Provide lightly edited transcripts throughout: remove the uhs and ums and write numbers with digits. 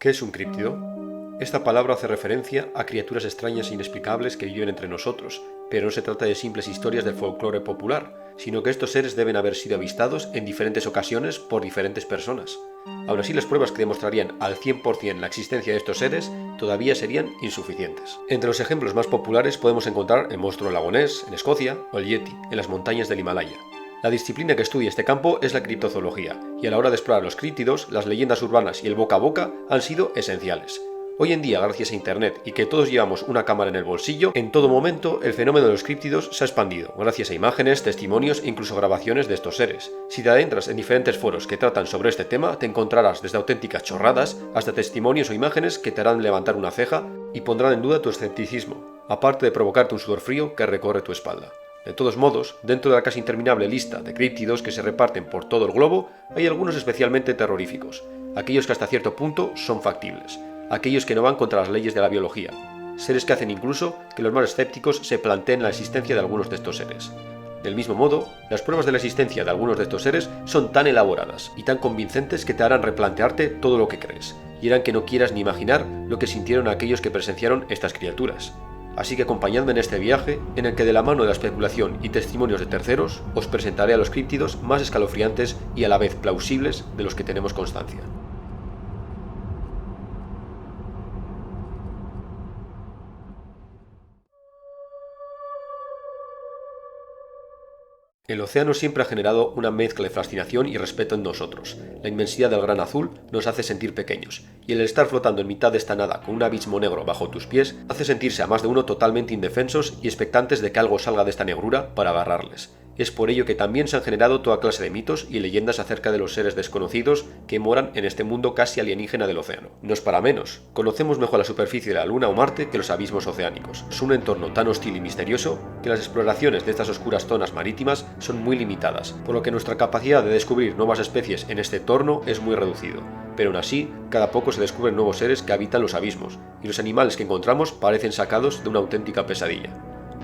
¿Qué es un críptido? Esta palabra hace referencia a criaturas extrañas e inexplicables que viven entre nosotros, pero no se trata de simples historias del folclore popular, sino que estos seres deben haber sido avistados en diferentes ocasiones por diferentes personas. Aún así, las pruebas que demostrarían al 100% la existencia de estos seres todavía serían insuficientes. Entre los ejemplos más populares podemos encontrar el monstruo lagonés, en Escocia, o el yeti, en las montañas del Himalaya. La disciplina que estudia este campo es la criptozoología, y a la hora de explorar los críptidos, las leyendas urbanas y el boca a boca han sido esenciales. Hoy en día, gracias a Internet y que todos llevamos una cámara en el bolsillo, en todo momento el fenómeno de los críptidos se ha expandido, gracias a imágenes, testimonios e incluso grabaciones de estos seres. Si te adentras en diferentes foros que tratan sobre este tema, te encontrarás desde auténticas chorradas hasta testimonios o imágenes que te harán levantar una ceja y pondrán en duda tu escepticismo, aparte de provocarte un sudor frío que recorre tu espalda. De todos modos, dentro de la casi interminable lista de críptidos que se reparten por todo el globo, hay algunos especialmente terroríficos, aquellos que hasta cierto punto son factibles, aquellos que no van contra las leyes de la biología, seres que hacen incluso que los más escépticos se planteen la existencia de algunos de estos seres. Del mismo modo, las pruebas de la existencia de algunos de estos seres son tan elaboradas y tan convincentes que te harán replantearte todo lo que crees, y harán que no quieras ni imaginar lo que sintieron aquellos que presenciaron estas criaturas. Así que acompañadme en este viaje, en el que de la mano de la especulación y testimonios de terceros, os presentaré a los críptidos más escalofriantes y a la vez plausibles de los que tenemos constancia. El océano siempre ha generado una mezcla de fascinación y respeto en nosotros. La inmensidad del gran azul nos hace sentir pequeños, y el estar flotando en mitad de esta nada con un abismo negro bajo tus pies hace sentirse a más de uno totalmente indefensos y expectantes de que algo salga de esta negrura para agarrarles. Es por ello que también se han generado toda clase de mitos y leyendas acerca de los seres desconocidos que moran en este mundo casi alienígena del océano. No es para menos, conocemos mejor la superficie de la Luna o Marte que los abismos oceánicos. Es un entorno tan hostil y misterioso que las exploraciones de estas oscuras zonas marítimas son muy limitadas, por lo que nuestra capacidad de descubrir nuevas especies en este entorno es muy reducido. Pero aún así, cada poco se descubren nuevos seres que habitan los abismos, y los animales que encontramos parecen sacados de una auténtica pesadilla.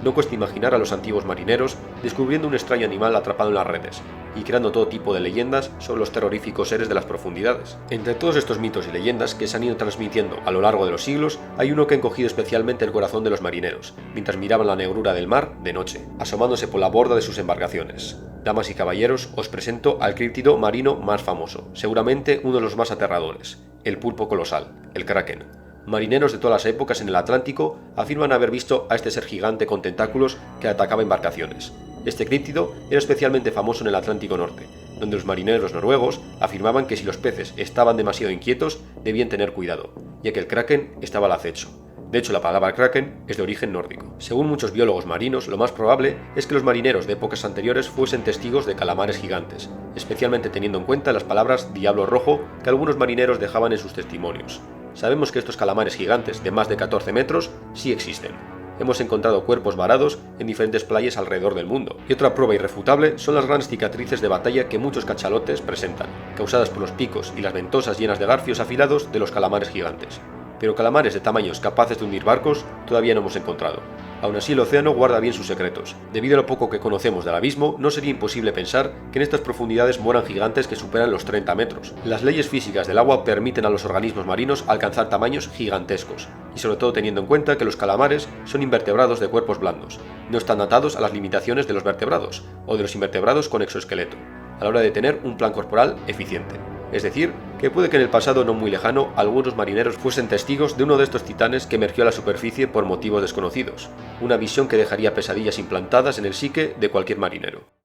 No cuesta imaginar a los antiguos marineros descubriendo un extraño animal atrapado en las redes y creando todo tipo de leyendas sobre los terroríficos seres de las profundidades. Entre todos estos mitos y leyendas que se han ido transmitiendo a lo largo de los siglos, hay uno que ha encogido especialmente el corazón de los marineros, mientras miraban la negrura del mar de noche, asomándose por la borda de sus embarcaciones. Damas y caballeros, os presento al críptido marino más famoso, seguramente uno de los más aterradores, el pulpo colosal, el kraken. Marineros de todas las épocas en el Atlántico afirman haber visto a este ser gigante con tentáculos que atacaba embarcaciones. Este críptido era especialmente famoso en el Atlántico Norte, donde los marineros noruegos afirmaban que si los peces estaban demasiado inquietos debían tener cuidado, ya que el kraken estaba al acecho. De hecho, la palabra kraken es de origen nórdico. Según muchos biólogos marinos, lo más probable es que los marineros de épocas anteriores fuesen testigos de calamares gigantes, especialmente teniendo en cuenta las palabras diablo rojo que algunos marineros dejaban en sus testimonios. Sabemos que estos calamares gigantes de más de 14 metros sí existen. Hemos encontrado cuerpos varados en diferentes playas alrededor del mundo. Y otra prueba irrefutable son las grandes cicatrices de batalla que muchos cachalotes presentan, causadas por los picos y las ventosas llenas de garfios afilados de los calamares gigantes. Pero calamares de tamaños capaces de hundir barcos todavía no hemos encontrado. Aún así, el océano guarda bien sus secretos. Debido a lo poco que conocemos del abismo, no sería imposible pensar que en estas profundidades mueran gigantes que superan los 30 metros. Las leyes físicas del agua permiten a los organismos marinos alcanzar tamaños gigantescos, y sobre todo teniendo en cuenta que los calamares son invertebrados de cuerpos blandos, no están atados a las limitaciones de los vertebrados o de los invertebrados con exoesqueleto, a la hora de tener un plan corporal eficiente. Es decir, que puede que en el pasado no muy lejano algunos marineros fuesen testigos de uno de estos titanes que emergió a la superficie por motivos desconocidos, una visión que dejaría pesadillas implantadas en el psique de cualquier marinero.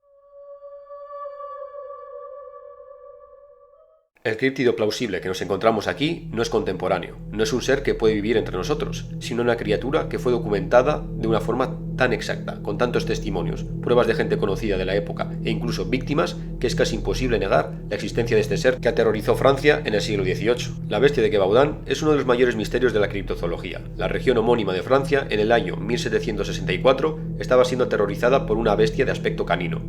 El críptido plausible que nos encontramos aquí no es contemporáneo, no es un ser que puede vivir entre nosotros, sino una criatura que fue documentada de una forma tan exacta, con tantos testimonios, pruebas de gente conocida de la época e incluso víctimas, que es casi imposible negar la existencia de este ser que aterrorizó Francia en el siglo XVIII. La bestia de Gévaudan es uno de los mayores misterios de la criptozoología. La región homónima de Francia, en el año 1764, estaba siendo aterrorizada por una bestia de aspecto canino.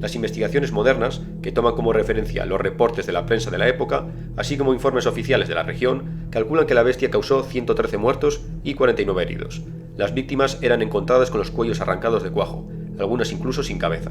Las investigaciones modernas, que toman como referencia los reportes de la prensa de la época, así como informes oficiales de la región, calculan que la bestia causó 113 muertos y 49 heridos. Las víctimas eran encontradas con los cuellos arrancados de cuajo, algunas incluso sin cabeza.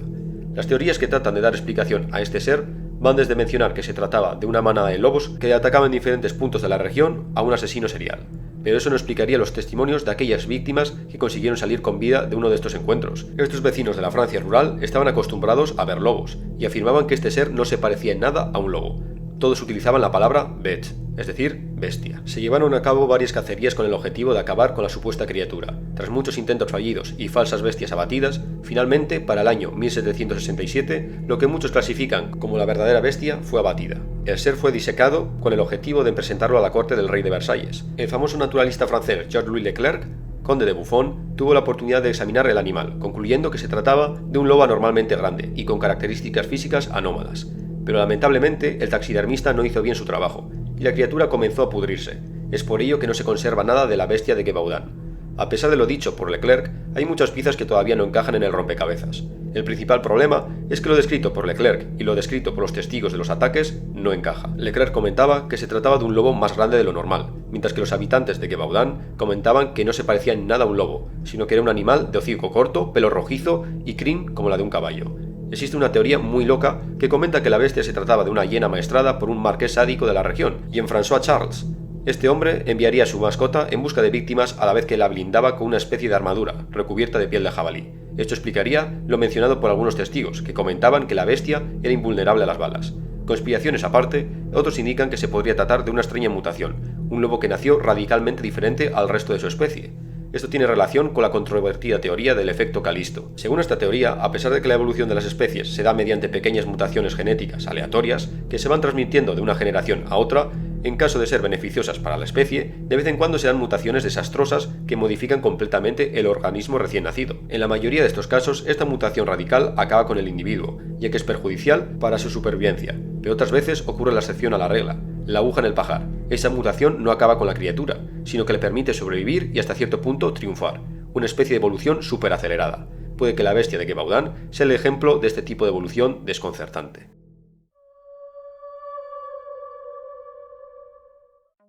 Las teorías que tratan de dar explicación a este ser Van desde mencionar que se trataba de una manada de lobos que atacaban diferentes puntos de la región a un asesino serial. Pero eso no explicaría los testimonios de aquellas víctimas que consiguieron salir con vida de uno de estos encuentros. Estos vecinos de la Francia rural estaban acostumbrados a ver lobos y afirmaban que este ser no se parecía en nada a un lobo. Todos utilizaban la palabra bête, es decir, bestia. Se llevaron a cabo varias cacerías con el objetivo de acabar con la supuesta criatura. Tras muchos intentos fallidos y falsas bestias abatidas, finalmente, para el año 1767, lo que muchos clasifican como la verdadera bestia fue abatida. El ser fue disecado con el objetivo de presentarlo a la corte del rey de Versalles. El famoso naturalista francés Georges-Louis Leclerc, conde de Buffon, tuvo la oportunidad de examinar el animal, concluyendo que se trataba de un lobo anormalmente grande y con características físicas anómalas. Pero lamentablemente el taxidermista no hizo bien su trabajo, y la criatura comenzó a pudrirse. Es por ello que no se conserva nada de la bestia de Gévaudan. A pesar de lo dicho por Leclerc, hay muchas piezas que todavía no encajan en el rompecabezas. El principal problema es que lo descrito por Leclerc y lo descrito por los testigos de los ataques no encaja. Leclerc comentaba que se trataba de un lobo más grande de lo normal, mientras que los habitantes de Gévaudan comentaban que no se parecía en nada a un lobo, sino que era un animal de hocico corto, pelo rojizo y crin como la de un caballo. Existe una teoría muy loca que comenta que la bestia se trataba de una hiena maestrada por un marqués sádico de la región, Jean-François Charles. Este hombre enviaría a su mascota en busca de víctimas a la vez que la blindaba con una especie de armadura recubierta de piel de jabalí. Esto explicaría lo mencionado por algunos testigos, que comentaban que la bestia era invulnerable a las balas. Conspiraciones aparte, otros indican que se podría tratar de una extraña mutación, un lobo que nació radicalmente diferente al resto de su especie. Esto tiene relación con la controvertida teoría del efecto Calisto. Según esta teoría, a pesar de que la evolución de las especies se da mediante pequeñas mutaciones genéticas aleatorias que se van transmitiendo de una generación a otra, en caso de ser beneficiosas para la especie, de vez en cuando se dan mutaciones desastrosas que modifican completamente el organismo recién nacido. En la mayoría de estos casos, esta mutación radical acaba con el individuo, ya que es perjudicial para su supervivencia, pero otras veces ocurre la excepción a la regla, la aguja en el pajar. Esa mutación no acaba con la criatura, sino que le permite sobrevivir y hasta cierto punto triunfar, una especie de evolución superacelerada. Puede que la bestia de Gévaudan sea el ejemplo de este tipo de evolución desconcertante.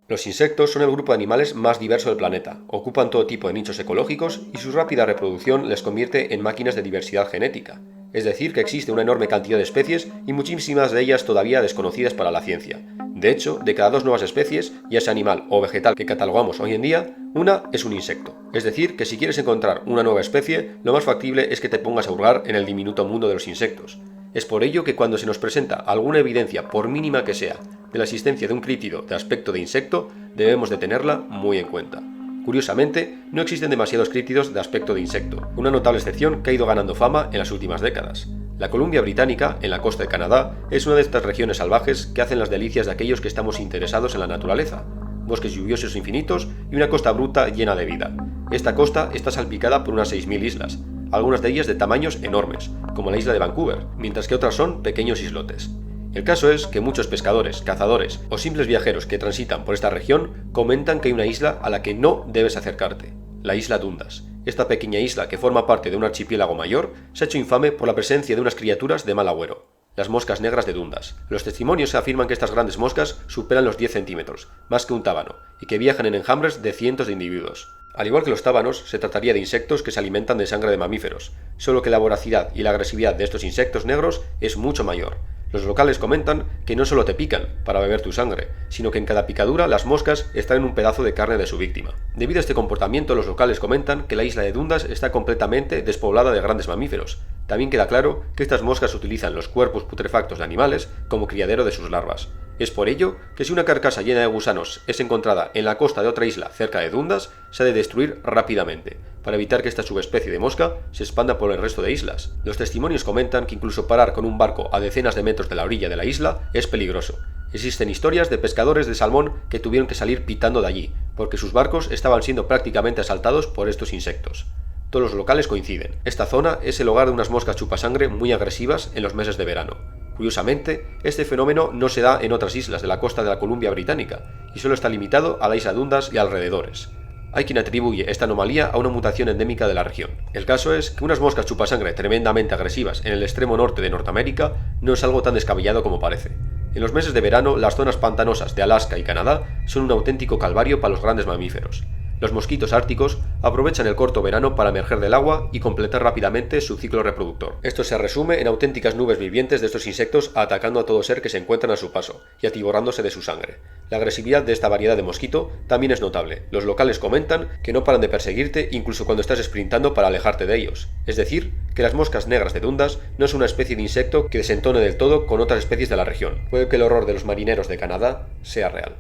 Los insectos son el grupo de animales más diverso del planeta, ocupan todo tipo de nichos ecológicos y su rápida reproducción les convierte en máquinas de diversidad genética. Es decir, que existe una enorme cantidad de especies y muchísimas de ellas todavía desconocidas para la ciencia. De hecho, de cada 2 nuevas especies, ya sea animal o vegetal que catalogamos hoy en día, una es un insecto. Es decir, que si quieres encontrar una nueva especie, lo más factible es que te pongas a hurgar en el diminuto mundo de los insectos. Es por ello que cuando se nos presenta alguna evidencia, por mínima que sea, de la existencia de un críptido de aspecto de insecto, debemos de tenerla muy en cuenta. Curiosamente, no existen demasiados críptidos de aspecto de insecto, una notable excepción que ha ido ganando fama en las últimas décadas. La Columbia Británica, en la costa de Canadá, es una de estas regiones salvajes que hacen las delicias de aquellos que estamos interesados en la naturaleza. Bosques lluviosos infinitos y una costa bruta llena de vida. Esta costa está salpicada por unas 6.000 islas, algunas de ellas de tamaños enormes, como la isla de Vancouver, mientras que otras son pequeños islotes. El caso es que muchos pescadores, cazadores o simples viajeros que transitan por esta región comentan que hay una isla a la que no debes acercarte, la isla Dundas. Esta pequeña isla, que forma parte de un archipiélago mayor, se ha hecho infame por la presencia de unas criaturas de mal agüero, las moscas negras de Dundas. Los testimonios afirman que estas grandes moscas superan los 10 centímetros, más que un tábano, y que viajan en enjambres de cientos de individuos. Al igual que los tábanos, se trataría de insectos que se alimentan de sangre de mamíferos, solo que la voracidad y la agresividad de estos insectos negros es mucho mayor. Los locales comentan que no solo te pican para beber tu sangre, sino que en cada picadura las moscas extraen un pedazo de carne de su víctima. Debido a este comportamiento, los locales comentan que la isla de Dundas está completamente despoblada de grandes mamíferos. También queda claro que estas moscas utilizan los cuerpos putrefactos de animales como criadero de sus larvas. Es por ello que si una carcasa llena de gusanos es encontrada en la costa de otra isla cerca de Dundas, se ha de destruir rápidamente, para evitar que esta subespecie de mosca se expanda por el resto de islas. Los testimonios comentan que incluso parar con un barco a decenas de metros de la orilla de la isla es peligroso. Existen historias de pescadores de salmón que tuvieron que salir pitando de allí, porque sus barcos estaban siendo prácticamente asaltados por estos insectos. Todos los locales coinciden. Esta zona es el hogar de unas moscas chupasangre muy agresivas en los meses de verano. Curiosamente, este fenómeno no se da en otras islas de la costa de la Columbia Británica, y solo está limitado a la isla Dundas y alrededores. Hay quien atribuye esta anomalía a una mutación endémica de la región. El caso es que unas moscas chupasangre tremendamente agresivas en el extremo norte de Norteamérica no es algo tan descabellado como parece. En los meses de verano, las zonas pantanosas de Alaska y Canadá son un auténtico calvario para los grandes mamíferos. Los mosquitos árticos aprovechan el corto verano para emerger del agua y completar rápidamente su ciclo reproductor. Esto se resume en auténticas nubes vivientes de estos insectos atacando a todo ser que se encuentran a su paso y atiborrándose de su sangre. La agresividad de esta variedad de mosquito también es notable. Los locales comentan que no paran de perseguirte incluso cuando estás sprintando para alejarte de ellos. Es decir, que las moscas negras de Dundas no es una especie de insecto que desentone del todo con otras especies de la región. Puede que el horror de los marineros de Canadá sea real.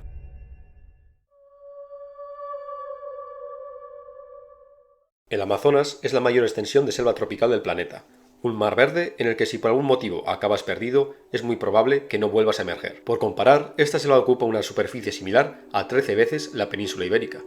El Amazonas es la mayor extensión de selva tropical del planeta. Un mar verde en el que si por algún motivo acabas perdido, es muy probable que no vuelvas a emerger. Por comparar, esta selva ocupa una superficie similar a 13 veces la península ibérica.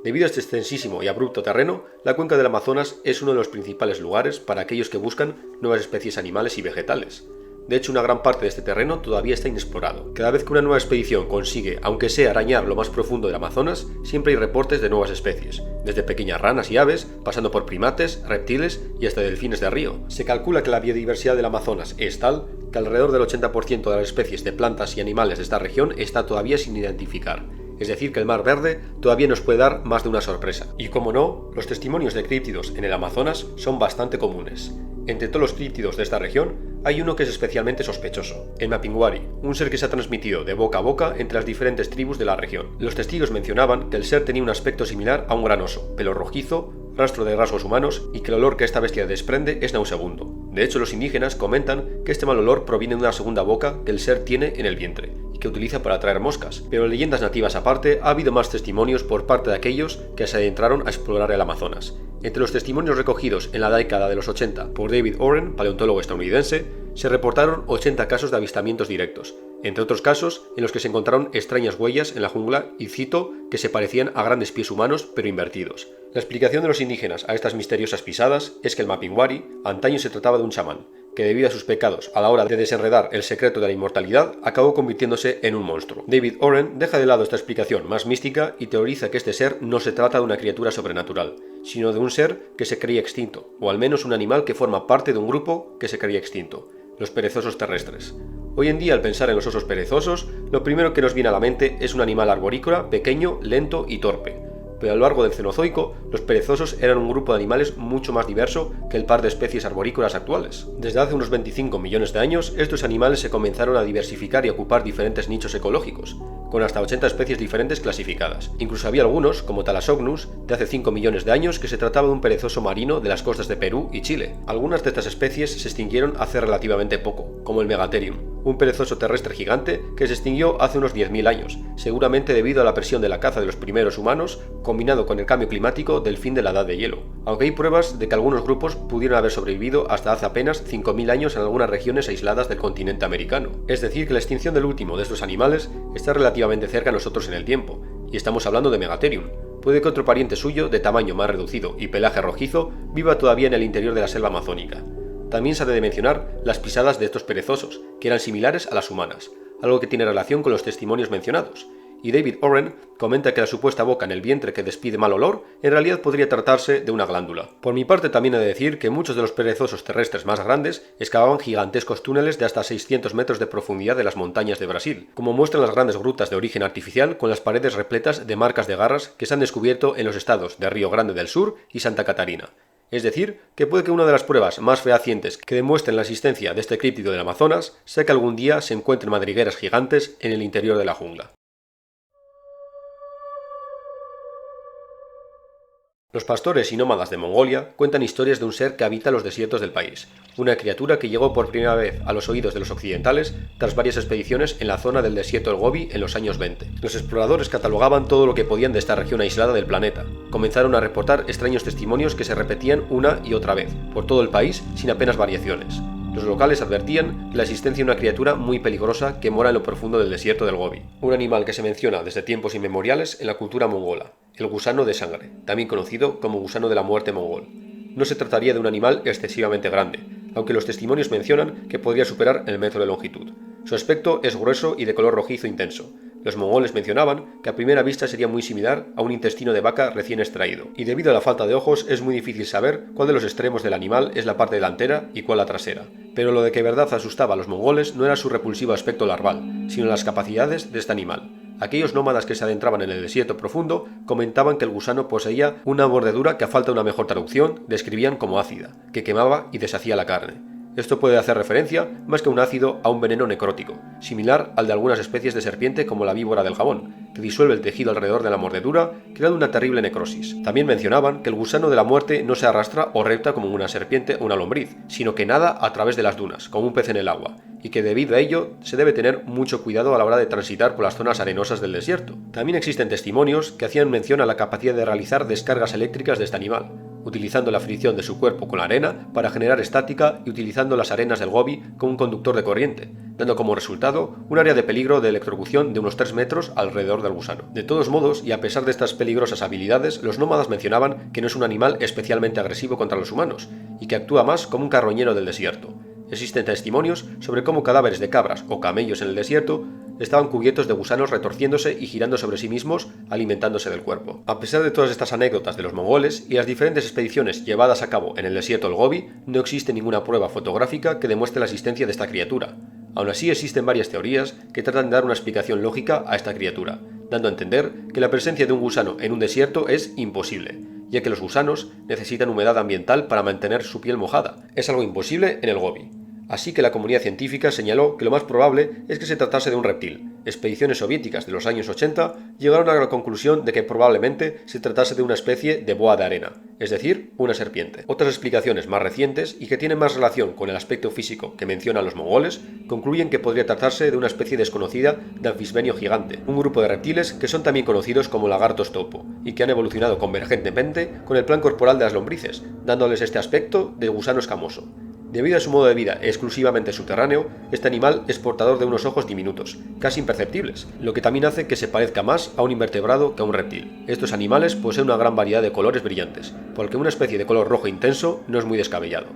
Debido a este extensísimo y abrupto terreno, la cuenca del Amazonas es uno de los principales lugares para aquellos que buscan nuevas especies animales y vegetales. De hecho, una gran parte de este terreno todavía está inexplorado. Cada vez que una nueva expedición consigue, aunque sea arañar lo más profundo del Amazonas, siempre hay reportes de nuevas especies, desde pequeñas ranas y aves, pasando por primates, reptiles y hasta delfines de río. Se calcula que la biodiversidad del Amazonas es tal que alrededor del 80% de las especies de plantas y animales de esta región está todavía sin identificar. Es decir, que el mar verde todavía nos puede dar más de una sorpresa. Y como no, los testimonios de críptidos en el Amazonas son bastante comunes. Entre todos los críptidos de esta región, hay uno que es especialmente sospechoso, el Mapinguari, un ser que se ha transmitido de boca a boca entre las diferentes tribus de la región. Los testigos mencionaban que el ser tenía un aspecto similar a un gran oso, pelo rojizo, rastro de rasgos humanos y que el olor que esta bestia desprende es nauseabundo. De hecho, los indígenas comentan que este mal olor proviene de una segunda boca que el ser tiene en el vientre y que utiliza para atraer moscas. Pero leyendas nativas aparte, ha habido más testimonios por parte de aquellos que se adentraron a explorar el Amazonas. Entre los testimonios recogidos en la década de los 80 por David Oren, paleontólogo estadounidense, se reportaron 80 casos de avistamientos directos, entre otros casos en los que se encontraron extrañas huellas en la jungla y cito que se parecían a grandes pies humanos pero invertidos. La explicación de los indígenas a estas misteriosas pisadas es que el Mapinguari antaño se trataba de un chamán, que debido a sus pecados a la hora de desenredar el secreto de la inmortalidad, acabó convirtiéndose en un monstruo. David Oren deja de lado esta explicación más mística y teoriza que este ser no se trata de una criatura sobrenatural, sino de un ser que se creía extinto, o al menos un animal que forma parte de un grupo que se creía extinto, los perezosos terrestres. Hoy en día, al pensar en los osos perezosos, lo primero que nos viene a la mente es un animal arborícola, pequeño, lento y torpe. Pero a lo largo del Cenozoico, los perezosos eran un grupo de animales mucho más diverso que el par de especies arborícolas actuales. Desde hace unos 25 millones de años, estos animales se comenzaron a diversificar y ocupar diferentes nichos ecológicos, con hasta 80 especies diferentes clasificadas. Incluso había algunos, como Thalassocnus, de hace 5 millones de años, que se trataba de un perezoso marino de las costas de Perú y Chile. Algunas de estas especies se extinguieron hace relativamente poco, como el Megatherium, un perezoso terrestre gigante que se extinguió hace unos 10.000 años, seguramente debido a la presión de la caza de los primeros humanos, combinado con el cambio climático del fin de la edad de hielo. Aunque hay pruebas de que algunos grupos pudieron haber sobrevivido hasta hace apenas 5.000 años en algunas regiones aisladas del continente americano. Es decir, que la extinción del último de estos animales está relativamente cerca a nosotros en el tiempo, y estamos hablando de Megatherium. Puede que otro pariente suyo, de tamaño más reducido y pelaje rojizo, viva todavía en el interior de la selva amazónica. También se ha de mencionar las pisadas de estos perezosos, que eran similares a las humanas, algo que tiene relación con los testimonios mencionados. Y David Oren comenta que la supuesta boca en el vientre que despide mal olor en realidad podría tratarse de una glándula. Por mi parte también he de decir que muchos de los perezosos terrestres más grandes excavaban gigantescos túneles de hasta 600 metros de profundidad de las montañas de Brasil, como muestran las grandes grutas de origen artificial con las paredes repletas de marcas de garras que se han descubierto en los estados de Río Grande del Sur y Santa Catarina. Es decir, que puede que una de las pruebas más fehacientes que demuestren la existencia de este críptido del Amazonas sea que algún día se encuentren madrigueras gigantes en el interior de la jungla. Los pastores y nómadas de Mongolia cuentan historias de un ser que habita los desiertos del país, una criatura que llegó por primera vez a los oídos de los occidentales tras varias expediciones en la zona del desierto del Gobi en los años 20. Los exploradores catalogaban todo lo que podían de esta región aislada del planeta. Comenzaron a reportar extraños testimonios que se repetían una y otra vez, por todo el país sin apenas variaciones. Los locales advertían de la existencia de una criatura muy peligrosa que mora en lo profundo del desierto del Gobi, un animal que se menciona desde tiempos inmemoriales en la cultura mongola, el gusano de sangre, también conocido como gusano de la muerte mongol. No se trataría de un animal excesivamente grande, aunque los testimonios mencionan que podría superar el metro de longitud. Su aspecto es grueso y de color rojizo intenso. Los mongoles mencionaban que a primera vista sería muy similar a un intestino de vaca recién extraído, y debido a la falta de ojos es muy difícil saber cuál de los extremos del animal es la parte delantera y cuál la trasera. Pero lo de que verdad asustaba a los mongoles no era su repulsivo aspecto larval, sino las capacidades de este animal. Aquellos nómadas que se adentraban en el desierto profundo comentaban que el gusano poseía una mordedura que, a falta de una mejor traducción, describían como ácida, que quemaba y deshacía la carne. Esto puede hacer referencia, más que a un ácido, a un veneno necrótico, similar al de algunas especies de serpiente como la víbora del jabón, que disuelve el tejido alrededor de la mordedura, creando una terrible necrosis. También mencionaban que el gusano de la muerte no se arrastra o repta como una serpiente o una lombriz, sino que nada a través de las dunas, como un pez en el agua, y que debido a ello se debe tener mucho cuidado a la hora de transitar por las zonas arenosas del desierto. También existen testimonios que hacían mención a la capacidad de realizar descargas eléctricas de este animal, utilizando la fricción de su cuerpo con la arena para generar estática y utilizando las arenas del Gobi como un conductor de corriente, dando como resultado un área de peligro de electrocución de unos 3 metros alrededor del gusano. De todos modos, y a pesar de estas peligrosas habilidades, los nómadas mencionaban que no es un animal especialmente agresivo contra los humanos, y que actúa más como un carroñero del desierto. Existen testimonios sobre cómo cadáveres de cabras o camellos en el desierto estaban cubiertos de gusanos retorciéndose y girando sobre sí mismos, alimentándose del cuerpo. A pesar de todas estas anécdotas de los mongoles y las diferentes expediciones llevadas a cabo en el desierto del Gobi, no existe ninguna prueba fotográfica que demuestre la existencia de esta criatura. Aún así, existen varias teorías que tratan de dar una explicación lógica a esta criatura, dando a entender que la presencia de un gusano en un desierto es imposible, ya que los gusanos necesitan humedad ambiental para mantener su piel mojada. Es algo imposible en el Gobi. Así que la comunidad científica señaló que lo más probable es que se tratase de un reptil. Expediciones soviéticas de los años 80 llegaron a la conclusión de que probablemente se tratase de una especie de boa de arena, es decir, una serpiente. Otras explicaciones más recientes y que tienen más relación con el aspecto físico que mencionan los mongoles concluyen que podría tratarse de una especie desconocida de anfisbenio gigante, un grupo de reptiles que son también conocidos como lagartos topo y que han evolucionado convergentemente con el plan corporal de las lombrices, dándoles este aspecto de gusano escamoso. Debido a su modo de vida exclusivamente subterráneo, este animal es portador de unos ojos diminutos, casi imperceptibles, lo que también hace que se parezca más a un invertebrado que a un reptil. Estos animales poseen una gran variedad de colores brillantes, porque una especie de color rojo intenso no es muy descabellado.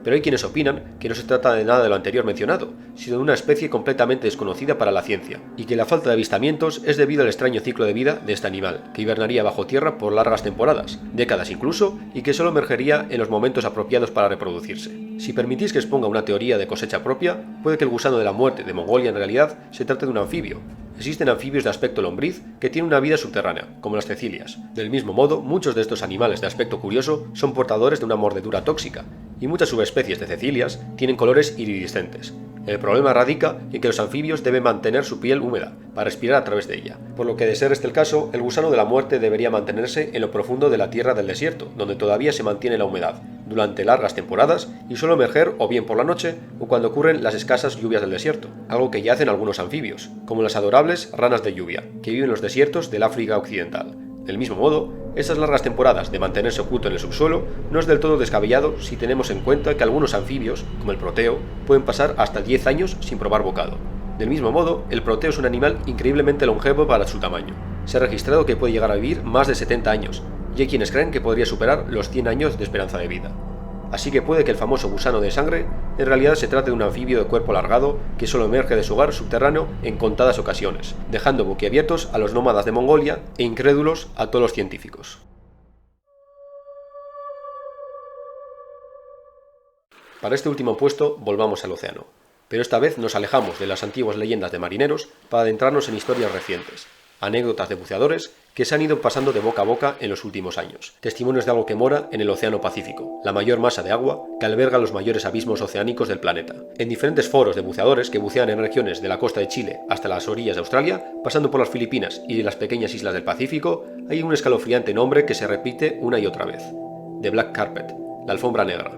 Pero hay quienes opinan que no se trata de nada de lo anterior mencionado, sino de una especie completamente desconocida para la ciencia, y que la falta de avistamientos es debido al extraño ciclo de vida de este animal, que hibernaría bajo tierra por largas temporadas, décadas incluso, y que solo emergería en los momentos apropiados para reproducirse. Si permitís que exponga una teoría de cosecha propia, puede que el gusano de la muerte de Mongolia en realidad se trate de un anfibio. Existen anfibios de aspecto lombriz que tienen una vida subterránea, como las cecilias. Del mismo modo, muchos de estos animales de aspecto curioso son portadores de una mordedura tóxica, y muchas subespecies de cecilias tienen colores iridiscentes. El problema radica en que los anfibios deben mantener su piel húmeda para respirar a través de ella, por lo que, de ser este el caso, el gusano de la muerte debería mantenerse en lo profundo de la tierra del desierto, donde todavía se mantiene la humedad, durante largas temporadas y solo emerger o bien por la noche o cuando ocurren las escasas lluvias del desierto, algo que ya hacen algunos anfibios, como las adorables ranas de lluvia, que viven en los desiertos del África Occidental. Del mismo modo, estas largas temporadas de mantenerse oculto en el subsuelo no es del todo descabellado si tenemos en cuenta que algunos anfibios, como el proteo, pueden pasar hasta 10 años sin probar bocado. Del mismo modo, el proteo es un animal increíblemente longevo para su tamaño. Se ha registrado que puede llegar a vivir más de 70 años, y hay quienes creen que podría superar los 100 años de esperanza de vida. Así que puede que el famoso gusano de sangre en realidad se trate de un anfibio de cuerpo alargado que solo emerge de su hogar subterráneo en contadas ocasiones, dejando boquiabiertos a los nómadas de Mongolia e incrédulos a todos los científicos. Para este último puesto volvamos al océano, pero esta vez nos alejamos de las antiguas leyendas de marineros para adentrarnos en historias recientes, anécdotas de buceadores que se han ido pasando de boca a boca en los últimos años, testimonios de algo que mora en el Océano Pacífico, la mayor masa de agua que alberga los mayores abismos oceánicos del planeta. En diferentes foros de buceadores que bucean en regiones de la costa de Chile hasta las orillas de Australia, pasando por las Filipinas y de las pequeñas islas del Pacífico, hay un escalofriante nombre que se repite una y otra vez: The Black Carpet, la alfombra negra.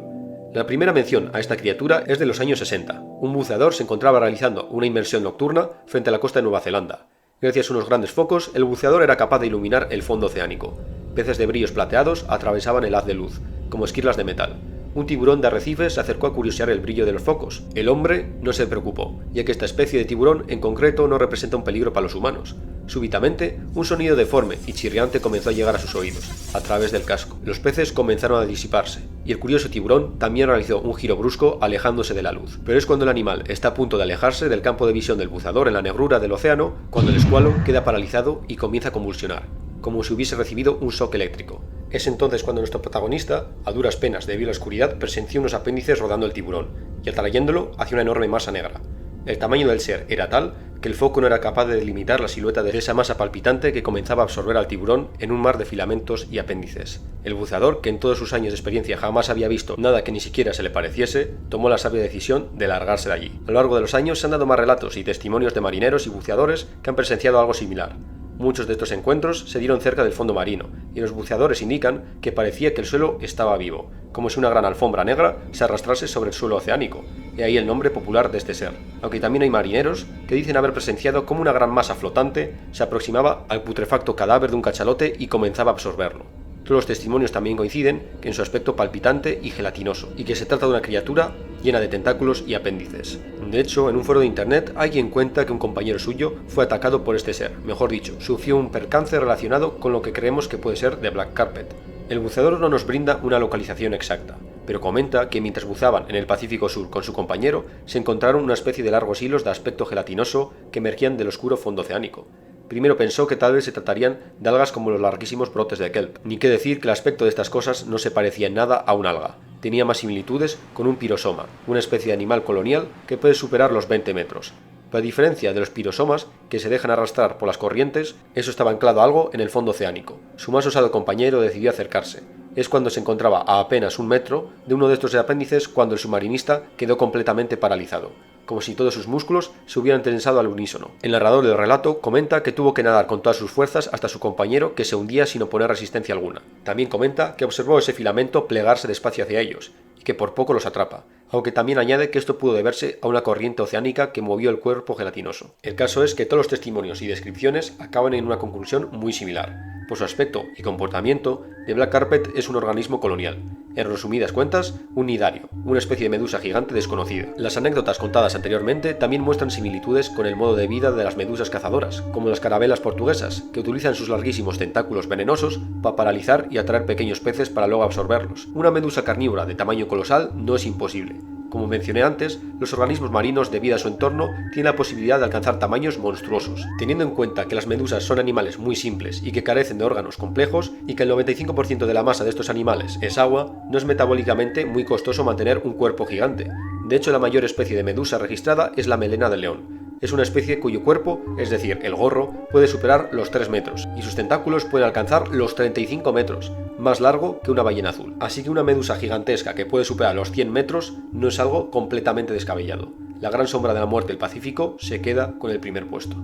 La primera mención a esta criatura es de los años 60. Un buceador se encontraba realizando una inmersión nocturna frente a la costa de Nueva Zelanda. Gracias a unos grandes focos, el buceador era capaz de iluminar el fondo oceánico. Peces de brillos plateados atravesaban el haz de luz, como esquirlas de metal. Un tiburón de arrecife se acercó a curiosear el brillo de los focos. El hombre no se preocupó, ya que esta especie de tiburón en concreto no representa un peligro para los humanos. Súbitamente, un sonido deforme y chirriante comenzó a llegar a sus oídos, a través del casco. Los peces comenzaron a disiparse, y el curioso tiburón también realizó un giro brusco alejándose de la luz. Pero es cuando el animal está a punto de alejarse del campo de visión del buceador en la negrura del océano, cuando el escualo queda paralizado y comienza a convulsionar, como si hubiese recibido un shock eléctrico. Es entonces cuando nuestro protagonista, a duras penas debido a la oscuridad, presenció unos apéndices rodando el tiburón y atrayéndolo hacia una enorme masa negra. El tamaño del ser era tal que el foco no era capaz de delimitar la silueta de esa masa palpitante que comenzaba a absorber al tiburón en un mar de filamentos y apéndices. El buceador, que en todos sus años de experiencia jamás había visto nada que ni siquiera se le pareciese, tomó la sabia decisión de largarse de allí. A lo largo de los años se han dado más relatos y testimonios de marineros y buceadores que han presenciado algo similar. Muchos de estos encuentros se dieron cerca del fondo marino, y los buceadores indican que parecía que el suelo estaba vivo, como si una gran alfombra negra se arrastrase sobre el suelo oceánico, y ahí el nombre popular de este ser. Aunque también hay marineros que dicen haber presenciado cómo una gran masa flotante se aproximaba al putrefacto cadáver de un cachalote y comenzaba a absorberlo. Todos los testimonios también coinciden en su aspecto palpitante y gelatinoso, y que se trata de una criatura llena de tentáculos y apéndices. De hecho, en un foro de internet hay quien cuenta que un compañero suyo fue atacado por este ser, mejor dicho, sufrió un percance relacionado con lo que creemos que puede ser The Black Carpet. El buceador no nos brinda una localización exacta, pero comenta que mientras buceaban en el Pacífico Sur con su compañero, se encontraron una especie de largos hilos de aspecto gelatinoso que emergían del oscuro fondo oceánico. Primero pensó que tal vez se tratarían de algas como los larguísimos brotes de kelp, ni qué decir que el aspecto de estas cosas no se parecía en nada a un alga. Tenía más similitudes con un pirosoma, una especie de animal colonial que puede superar los 20 metros. Pero a diferencia de los pirosomas, que se dejan arrastrar por las corrientes, eso estaba anclado a algo en el fondo oceánico. Su más osado compañero decidió acercarse. Es cuando se encontraba a apenas un metro de uno de estos apéndices cuando el submarinista quedó completamente paralizado, como si todos sus músculos se hubieran tensado al unísono. El narrador del relato comenta que tuvo que nadar con todas sus fuerzas hasta su compañero, que se hundía sin oponer resistencia alguna. También comenta que observó ese filamento plegarse despacio hacia ellos, y que por poco los atrapa, aunque también añade que esto pudo deberse a una corriente oceánica que movió el cuerpo gelatinoso. El caso es que todos los testimonios y descripciones acaban en una conclusión muy similar. Por su aspecto y comportamiento, The Black Carpet es un organismo colonial. En resumidas cuentas, un nidario, una especie de medusa gigante desconocida. Las anécdotas contadas anteriormente también muestran similitudes con el modo de vida de las medusas cazadoras, como las carabelas portuguesas, que utilizan sus larguísimos tentáculos venenosos para paralizar y atraer pequeños peces para luego absorberlos. Una medusa carnívora de tamaño colosal no es imposible. Como mencioné antes, los organismos marinos, debido a su entorno, tienen la posibilidad de alcanzar tamaños monstruosos. Teniendo en cuenta que las medusas son animales muy simples y que carecen de órganos complejos, y que el 95% de la masa de estos animales es agua, no es metabólicamente muy costoso mantener un cuerpo gigante. De hecho, la mayor especie de medusa registrada es la melena del león. Es una especie cuyo cuerpo, es decir, el gorro, puede superar los 3 metros, y sus tentáculos pueden alcanzar los 35 metros, más largo que una ballena azul. Así que una medusa gigantesca que puede superar los 100 metros no es algo completamente descabellado. La gran sombra de la muerte del Pacífico se queda con el primer puesto.